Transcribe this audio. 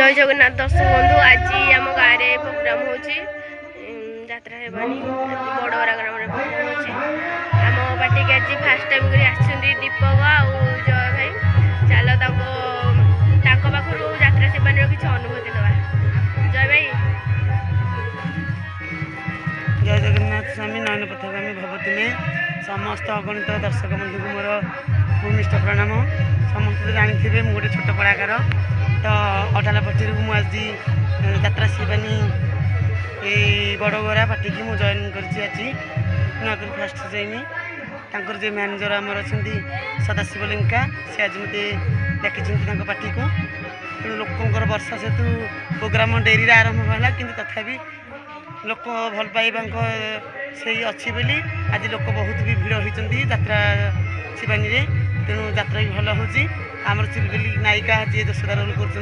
जय जगन्नाथ दर्शक बंधु आज आम गाँव में प्रोग्राम होची यात्रा हेबानी बड़वरा ग्राम में प्रोग्राम होची आम पार्टी के आज फास्ट टाइम कर आछुंदी दीपक आउ जय भाई चलो ताको पाखरु यात्रा सेबानी रो किछ अनुभूति नवा जय भाई। जय जगन्नाथ स्वामी नयन पथगामी भवती में समस्त अगणित दर्शक बंधु को मोर भूमिष्ठ प्रणाम। समस्त जानी गोटे छोट कलाकार तो अठाला पट्टी आज यात्रा शिवानी बड़गोरा पार्टी की मुझे जॉइन कर फास्ट जाइनी तांकर जे मैनेजर आमर अच्छा सदाशिव लिंका सी आज मत डाकी पार्टी को तेणु लोकंर वर्षा सेतु प्रोग्राम डेरी आरंभ है कि तथापि लोक भल पाइबा से अच्छी बोली आज लोक बहुत भी भिड़ होती यात्रा शिवानी तेणु यात्रा भी भल हो आमर चिलबिली नायिका जी दशहरा रोल कर।